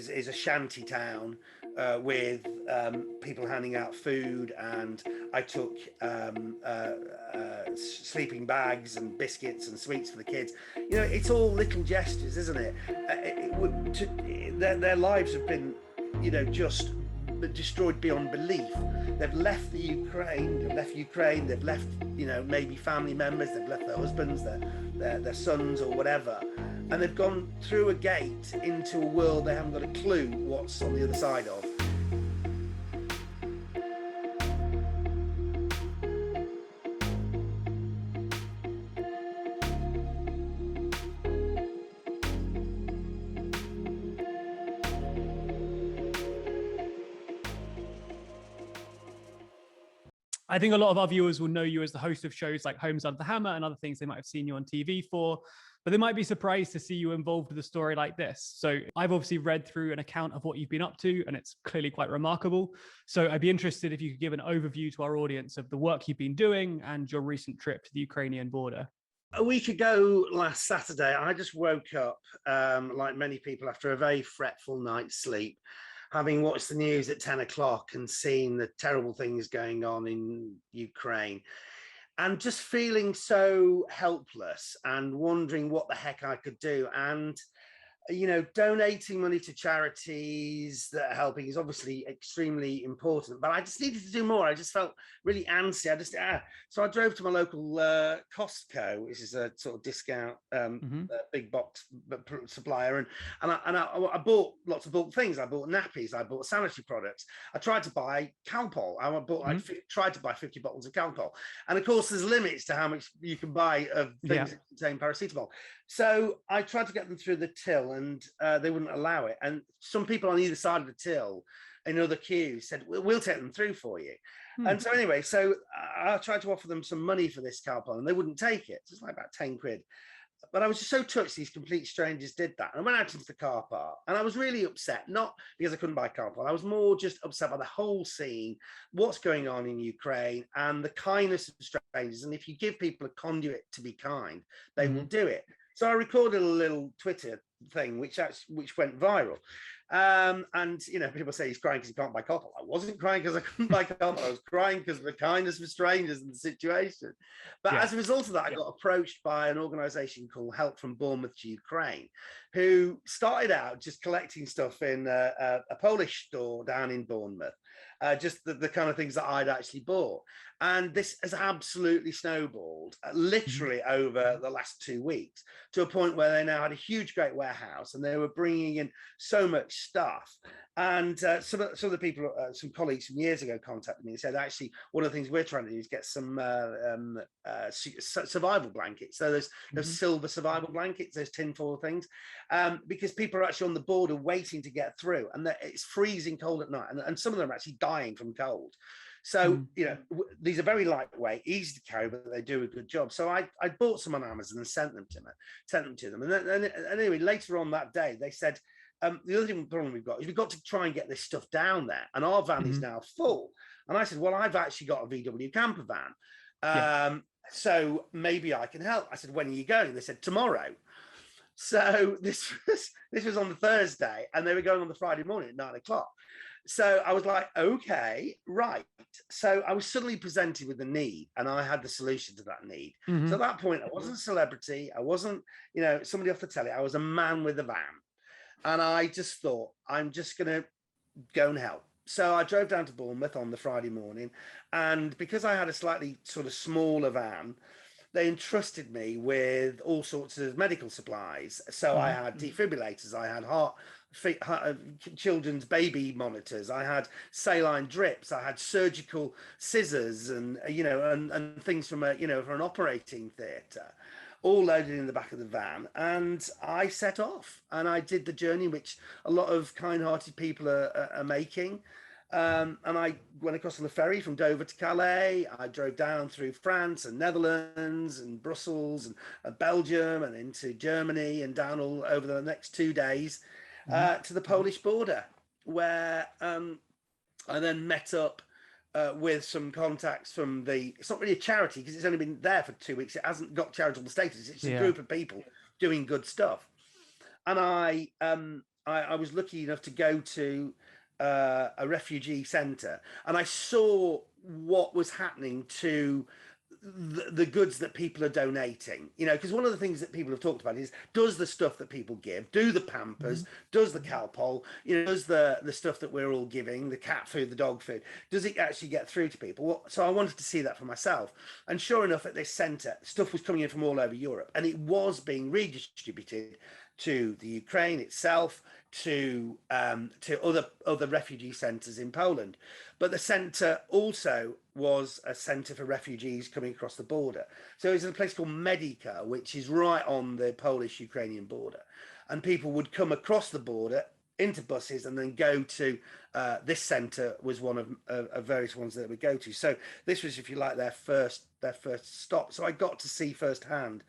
is a shanty town with people handing out food, and I took sleeping bags and biscuits and sweets for the kids. You know, it's all little gestures, isn't it? Their lives have been, you know, just destroyed beyond belief. They've left the Ukraine, they've left, you know, maybe family members, they've left their husbands, their sons or whatever, and they've gone through a gate into a world they haven't got a clue what's on the other side of. I think a lot of our viewers will know you as the host of shows like Homes Under the Hammer and other things they might have seen you on TV for, but they might be surprised to see you involved with a story like this. So I've obviously read through an account of what you've been up to, and it's clearly quite remarkable. So I'd be interested if you could give an overview to our audience of the work you've been doing and your recent trip to the Ukrainian border. A week ago, last Saturday, I just woke up, like many people, after a very fretful night's sleep, having watched the news at 10 o'clock and seen the terrible things going on in Ukraine, and just feeling so helpless and wondering what the heck I could do. And, you know, donating money to charities that are helping is obviously extremely important, but I just needed to do more. I just felt really antsy. So I drove to my local Costco, which is a sort of discount big box supplier, and I bought lots of bulk things. I bought nappies, I bought sanitary products. I tried to buy Calpol. Tried to buy 50 bottles of Calpol, and of course there's limits to how much you can buy of things that contain paracetamol. So I tried to get them through the till, and they wouldn't allow it. And some people on either side of the till in other queues said, we'll take them through for you. And so anyway, so I tried to offer them some money for this Calpol, and they wouldn't take it. So it's like about 10 quid. But I was just so touched these complete strangers did that. And I went out into the car park, and I was really upset, not because I couldn't buy Calpol. I was more just upset by the whole scene, what's going on in Ukraine, and the kindness of strangers. And if you give people a conduit to be kind, they will do it. So I recorded a little Twitter thing, which went viral. And, you know, people say he's crying because he can't buy Calpol. I wasn't crying because I couldn't buy Calpol. I was crying because of the kindness of strangers in the situation. But as a result of that, I got approached by an organization called Help from Bournemouth to Ukraine, who started out just collecting stuff in a Polish store down in Bournemouth, just the kind of things that I'd actually bought. And this has absolutely snowballed, literally over the last 2 weeks, to a point where they now had a huge, great warehouse, and they were bringing in so much stuff. And some of the people, some colleagues from years ago contacted me and said, actually, one of the things we're trying to do is get some survival blankets. So there's silver survival blankets, those tinfoil things, because people are actually on the border waiting to get through, and it's freezing cold at night, and some of them are actually dying from cold. So, you know, these are very lightweight, easy to carry, but they do a good job. So I bought some on Amazon and sent them to them. And anyway, later on that day, they said, the other problem we've got is we've got to try and get this stuff down there. And our van is now full. And I said, well, I've actually got a VW camper van. So maybe I can help. I said, when are you going? They said, tomorrow. So this was on the Thursday, and they were going on the Friday morning at 9 o'clock. So I was like, okay, right. So I was suddenly presented with a need, and I had the solution to that need. So at that point, I wasn't a celebrity. I wasn't, you know, somebody off the telly. I was a man with a van. And I just thought, I'm just going to go and help. So I drove down to Bournemouth on the Friday morning. And because I had a slightly sort of smaller van, they entrusted me with all sorts of medical supplies. So I had defibrillators, I had children's baby monitors, I had saline drips, I had surgical scissors, and you know, and things from for an operating theatre, all loaded in the back of the van. And I set off, and I did the journey which a lot of kind-hearted people are making. And I went across on the ferry from Dover to Calais. I drove down through France and Netherlands and Brussels and Belgium and into Germany, and down all over the next 2 days to the Polish border, where I then met up with some contacts from it's not really a charity because it's only been there for 2 weeks. It hasn't got charitable status. It's a group of people doing good stuff. And I I was lucky enough to go to a refugee centre, and I saw what was happening to the goods that people are donating, because one of the things that people have talked about is, does the stuff that people give, do the Pampers, does the Calpol, does the stuff that we're all giving, the cat food, the dog food, does it actually get through to people? Well, so I wanted to see that for myself. And sure enough, at this centre, stuff was coming in from all over Europe, and it was being redistributed to the Ukraine itself, to other refugee centres in Poland. But the centre also was a centre for refugees coming across the border. So it was a place called Medica, which is right on the Polish-Ukrainian border. And people would come across the border into buses and then go to this centre, was one of various ones that they would go to. So this was, if you like, their first stop. So I got to see firsthand,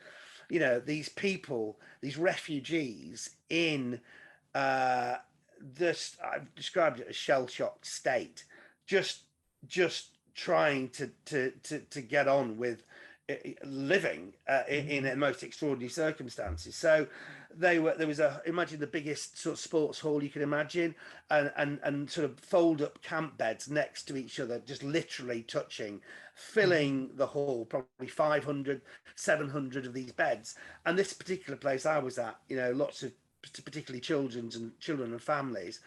these people, these refugees in this, I've described it as shell-shocked state, just trying to get on with living in the most extraordinary circumstances. So there was imagine the biggest sort of sports hall you can imagine, and sort of fold up camp beds next to each other, just literally touching, filling the hall, probably 500, 700 of these beds. And this particular place I was at, lots of particularly children and families,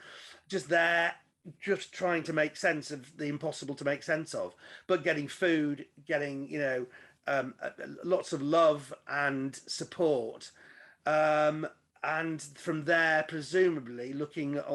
just there, just trying to make sense of the impossible to make sense of, but getting food, getting lots of love and support, and from there presumably looking at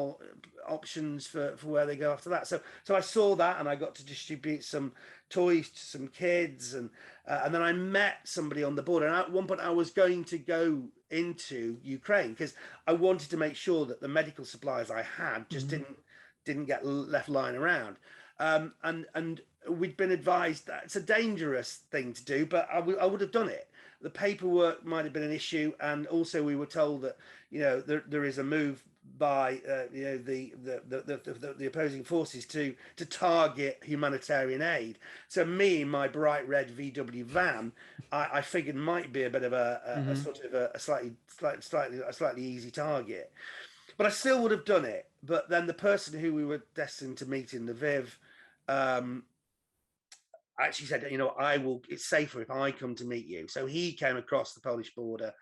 options for where they go after that. So I saw that, and I got to distribute some toys to some kids, and then I met somebody on the border, and at one point I was going to go into Ukraine because I wanted to make sure that the medical supplies I had just didn't get left lying around, and we'd been advised that it's a dangerous thing to do, but I would have done it. The paperwork might have been an issue, and also we were told that there is a move by the opposing forces to target humanitarian aid. So me, in my bright red VW van, I figured might be a bit of a sort of a slightly easy target, but I still would have done it. But then the person who we were destined to meet in Lviv actually said, it's safer if I come to meet you. So he came across the Polish border,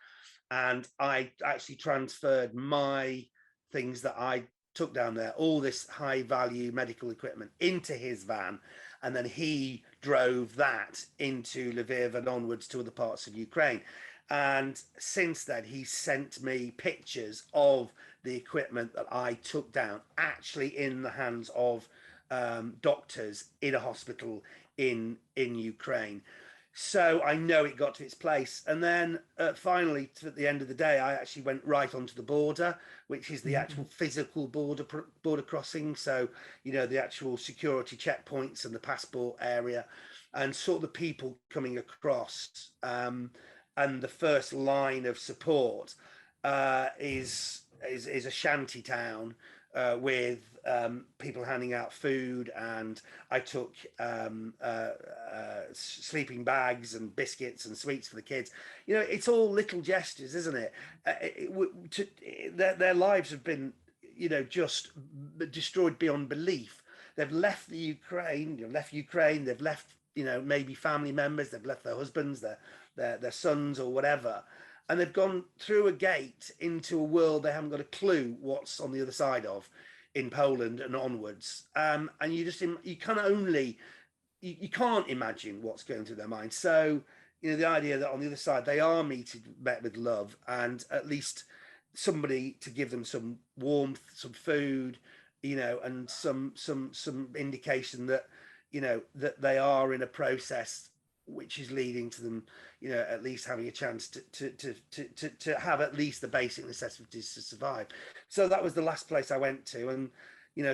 and I actually transferred my things that I took down there, all this high value medical equipment, into his van. And then he drove that into Lviv and onwards to other parts of Ukraine. And since then, he sent me pictures of the equipment that I took down, actually in the hands of doctors in a hospital in Ukraine. So I know it got to its place. And then finally, at the end of the day, I actually went right onto the border, which is the actual physical border crossing. So, the actual security checkpoints and the passport area, and saw the people coming across. And the first line of support is a shanty town with people handing out food, and I took sleeping bags and biscuits and sweets for the kids. It's all little gestures, isn't it? Their lives have been, just destroyed beyond belief. They've left the Ukraine. They've left, maybe family members. They've left their husbands, their sons, or whatever. And they've gone through a gate into a world they haven't got a clue what's on the other side of, in Poland and onwards. And you can't imagine what's going through their minds. So, the idea that on the other side they are met with love, and at least somebody to give them some warmth, some food, and some indication that, that they are in a process which is leading to them, at least having a chance to have at least the basic necessities to survive. So that was the last place I went to, and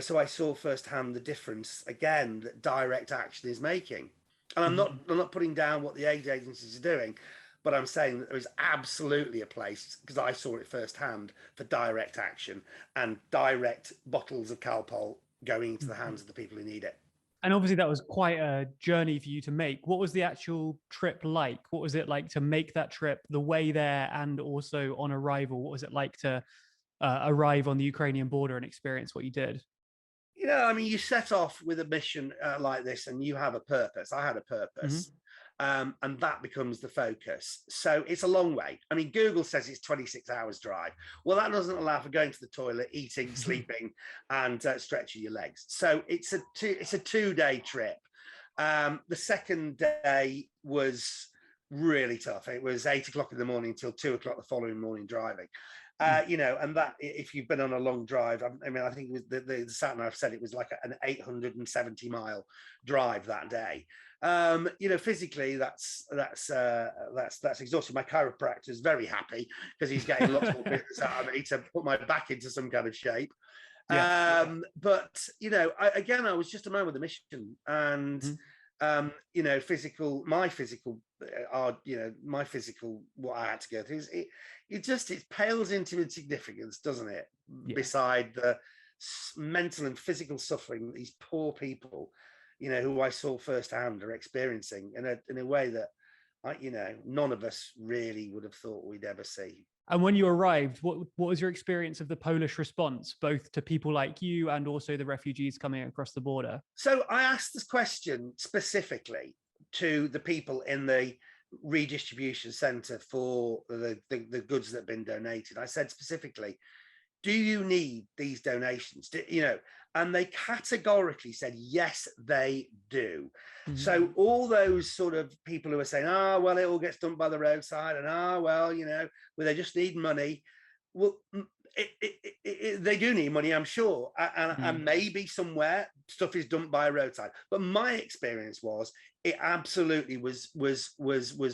so I saw firsthand the difference again that direct action is making. And I'm not putting down what the aid agencies are doing, but I'm saying that there is absolutely a place, because I saw it firsthand, for direct action and direct bottles of Calpol going into the hands of the people who need it. And obviously that was quite a journey for you to make. What was the actual trip like? What was it like to make that trip, the way there, and also on arrival? What was it like to arrive on the Ukrainian border and experience what you did? You know, I mean, you set off with a mission like this and you have a purpose. I had a purpose. And that becomes the focus. So it's a long way. I mean, Google says it's 26 hours drive. Well, that doesn't allow for going to the toilet, eating, sleeping, and stretching your legs. So it's a 2-day trip. The second day was really tough. It was 8 o'clock in the morning till 2 o'clock the following morning driving. You know, and that if you've been on a long drive, I mean, I think it was the sat nav said it was like an 870-mile drive that day. You know, physically that's exhausting. My chiropractor is very happy because he's getting lots more business out of me to put my back into some kind of shape. But you know, I was just a man with a mission, and you know, my physical, what I had to go through is it pales into insignificance, doesn't it? Beside the mental and physical suffering that these poor people, you know, who I saw firsthand are experiencing in a way that, you know, none of us really would have thought we'd ever see. And when you arrived, what was your experience of the Polish response, both to people like you and also the refugees coming across the border? So I asked this question specifically to the people in the redistribution centre for the goods that have been donated. I said specifically, do you need these donations? You know, and they categorically said, yes, they do. So all those sort of people who are saying, well, it all gets dumped by the roadside, and well, you know, well, they just need money. Well, they do need money, I'm sure, and maybe somewhere stuff is dumped by a roadside. But my experience was it absolutely was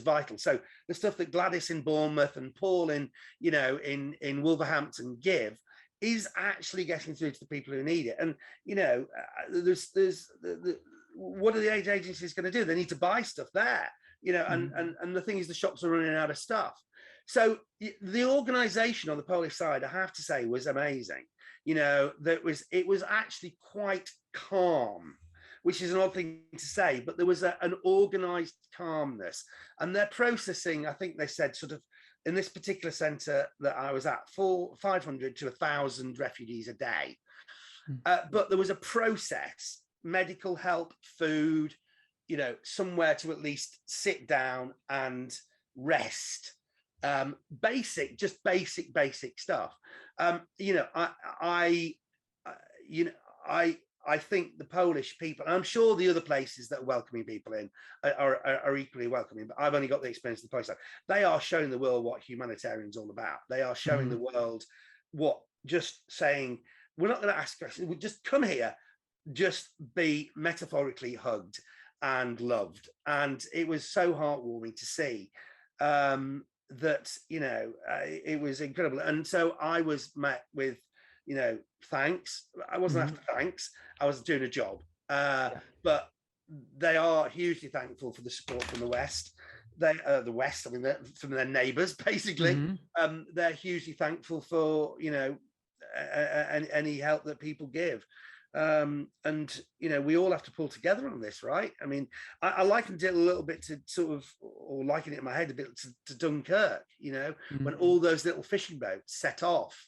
vital. So the stuff that Gladys in Bournemouth and Paul in Wolverhampton give is actually getting through to the people who need it. And you know, what are the aid agencies going to do? They need to buy stuff there, you know, and the thing is, the shops are running out of stuff. So the organization on the Polish side, I have to say, was amazing. You know, it was actually quite calm, which is an odd thing to say, but there was an organized calmness, and their processing, I think they said, sort of in this particular center that I was at, 500 to 1,000 refugees a day. But there was a process, medical help, food, you know, somewhere to at least sit down and rest. Basic stuff. You know, I think the Polish people, and I'm sure the other places that are welcoming people in are equally welcoming, but I've only got the experience of the Polish side. They are showing the world what humanitarian's all about. They are showing the world what just saying, we're not going to ask questions, we'll just come here, just be metaphorically hugged and loved. And it was so heartwarming to see that, you know, it was incredible. And so I was met with, you know, thanks. I wasn't after thanks. I was doing a job. But they are hugely thankful for the support from the West. The West, I mean, from their neighbours, basically. They're hugely thankful for, you know, any help that people give. And, you know, we all have to pull together on this, right? I mean, I likened it a little bit to sort of, or liken it in my head a bit to Dunkirk, you know, when all those little fishing boats set off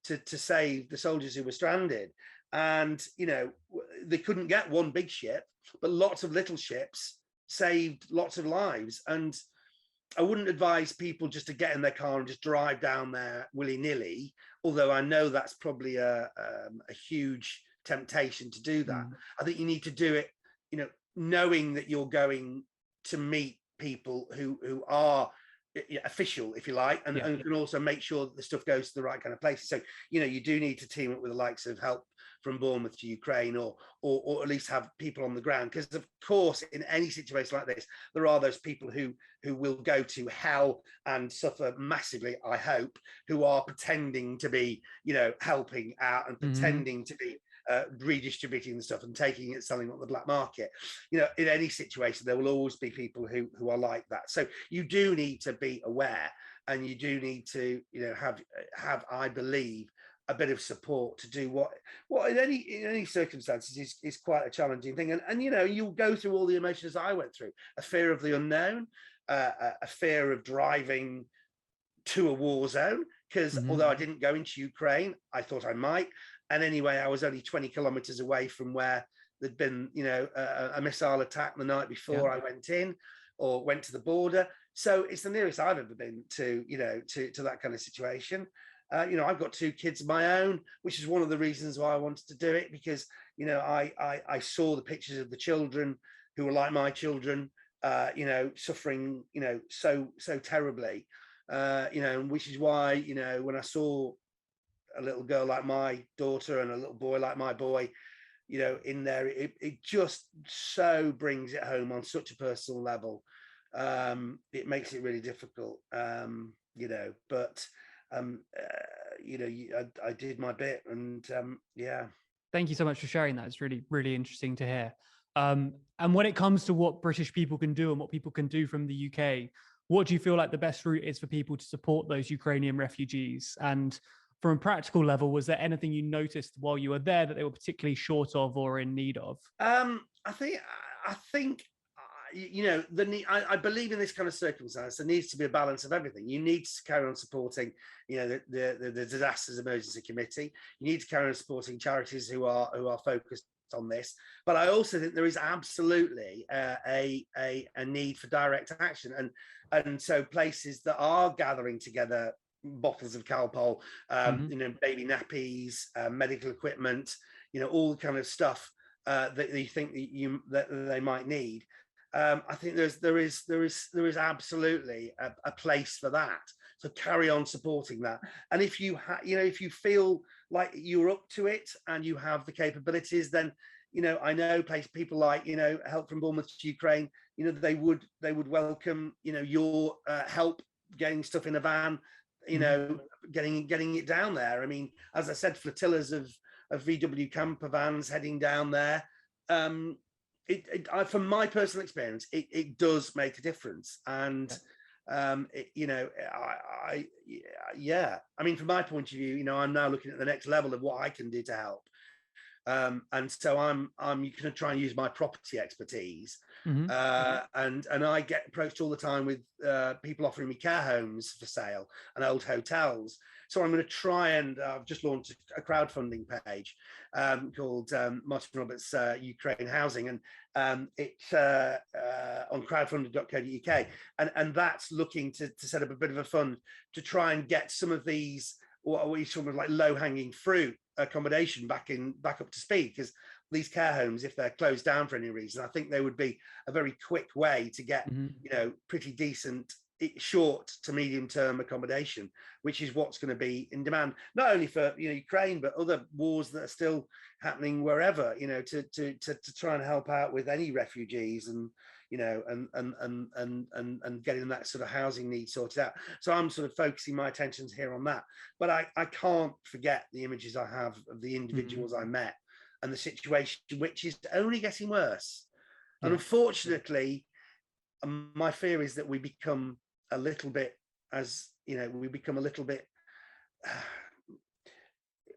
to save the soldiers who were stranded. And, you know, they couldn't get one big ship, but lots of little ships saved lots of lives. And I wouldn't advise people just to get in their car and just drive down there willy-nilly, although I know that's probably a huge temptation to do that. I think you need to do it, you know, knowing that you're going to meet people who are official, if you like, and can also make sure that the stuff goes to the right kind of places. So, you know, you do need to team up with the likes of Help from Bournemouth to Ukraine, or at least have people on the ground, because of course in any situation like this there are those people who will go to hell and suffer massively, I hope, who are pretending to be, you know, helping out and pretending to be redistributing the stuff and taking it, selling it on the black market. You know, in any situation there will always be people who are like that. So you do need to be aware, and you do need to, you know, have I believe a bit of support to do what in any circumstances is quite a challenging thing. And you know, you'll go through all the emotions I went through: a fear of the unknown, a fear of driving to a war zone, because although I didn't go into Ukraine, I thought I might. And anyway, I was only 20 kilometers away from where there'd been, you know, a missile attack the night before I went in or went to the border. So it's the nearest I've ever been to, you know, to that kind of situation. You know, I've got 2 kids of my own, which is one of the reasons why I wanted to do it, because, you know, I saw the pictures of the children who were like my children, you know, suffering, you know, so terribly, you know, which is why, you know, when I saw a little girl like my daughter and a little boy like my boy, you know, in there, it just so brings it home on such a personal level. It makes it really difficult, you know, but you know, I did my bit, and yeah. Thank you so much for sharing that. It's really, really interesting to hear. And when it comes to what British people can do and what people can do from the UK, what do you feel like the best route is for people to support those Ukrainian refugees? And from a practical level, was there anything you noticed while you were there that they were particularly short of or in need of? I think you know, I believe in this kind of circumstance, there needs to be a balance of everything. You need to carry on supporting, you know, the Disasters and Emergencies Committee. You need to carry on supporting charities who are focused on this. But I also think there is absolutely a need for direct action, and so places that are gathering together bottles of Calpol, you know, baby nappies, medical equipment, you know, all the kind of stuff that you think that they might need. I think there is absolutely a place for that. So carry on supporting that. And if you you know, if you feel like you're up to it and you have the capabilities, then, you know, I know people like, you know, Help from Bournemouth to Ukraine, you know, they would welcome, you know, your help getting stuff in a van, you know, getting it down there. I mean, as I said, flotillas of VW camper vans heading down there. From my personal experience, it does make a difference. And you know, yeah, I mean, from my point of view, you know, I'm now looking at the next level of what I can do to help. And so I'm going to try and use my property expertise, and I get approached all the time with people offering me care homes for sale and old hotels. So I'm going to try and I've just launched a crowdfunding page called Martin Roberts Ukraine Housing, and it's on crowdfunding.co.uk, and that's looking to set up a bit of a fund to try and get some of these, what we sort of like low-hanging fruit accommodation back up to speed, because these care homes, if they're closed down for any reason, I think they would be a very quick way to get you know, pretty decent short to medium term accommodation, which is what's going to be in demand, not only for, you know, Ukraine, but other wars that are still happening wherever, you know, to try and help out with any refugees, and, you know, and getting that sort of housing need sorted out. So I'm sort of focusing my attentions here on that. But I can't forget the images I have of the individuals I met and the situation, which is only getting worse. And unfortunately, my fear is that we become a little bit, as you know,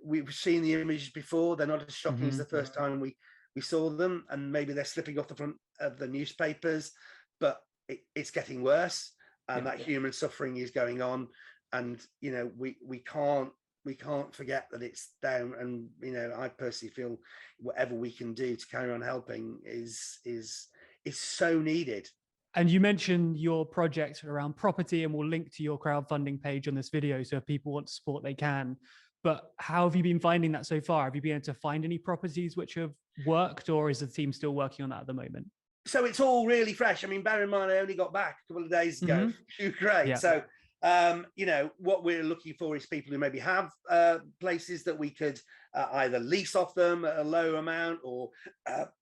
we've seen the images before. They're not as shocking as the first time we saw them, and maybe they're slipping off the front of the newspapers, but it's getting worse, and that human suffering is going on. And, you know, we can't forget that it's down. And, you know, I personally feel whatever we can do to carry on helping is so needed. And you mentioned your project around property, and we'll link to your crowdfunding page on this video, so if people want to support, they can. But how have you been finding that so far? Have you been able to find any properties which have worked, or is the team still working on that at the moment? So it's all really fresh. I mean, bear in mind, I only got back a couple of days ago from Ukraine. Yeah. So, you know, what we're looking for is people who maybe have places that we could either lease off them at a low amount, or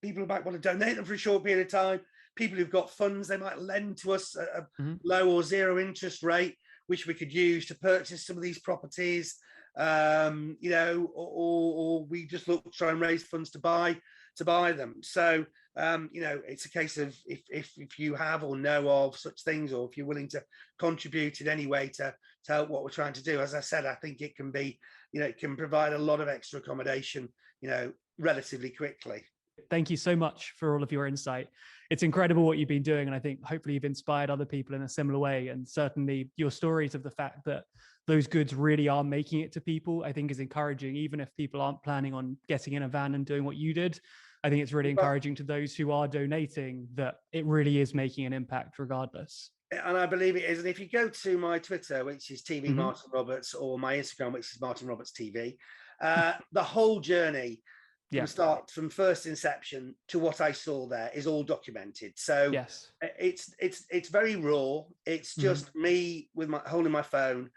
people who might want to donate them for a short period of time. People who've got funds they might lend to us at a low or zero interest rate, which we could use to purchase some of these properties, you know, or we just look to try and raise funds to buy them. So, you know, it's a case of if you have or know of such things, or if you're willing to contribute in any way to help what we're trying to do. As I said, I think it can be, you know, it can provide a lot of extra accommodation, you know, relatively quickly. Thank you so much for all of your insight. It's incredible what you've been doing. And I think hopefully you've inspired other people in a similar way. And certainly your stories of the fact that those goods really are making it to people, I think is encouraging, even if people aren't planning on getting in a van and doing what you did. I think it's really encouraging to those who are donating that it really is making an impact regardless. And I believe it is. And if you go to my Twitter, which is TV Mhm. Martin Roberts, or my Instagram, which is Martin Roberts TV, the whole journey Yeah. from first inception to what I saw there is all documented. So Yes. it's very raw. It's just me with my holding my phone.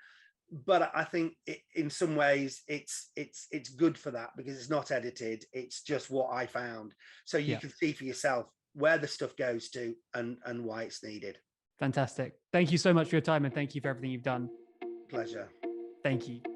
But I think in some ways it's good for that because it's not edited. It's just what I found. So you can see for yourself where the stuff goes to and why it's needed. Fantastic. Thank you so much for your time, and thank you for everything you've done. Pleasure. Thank you.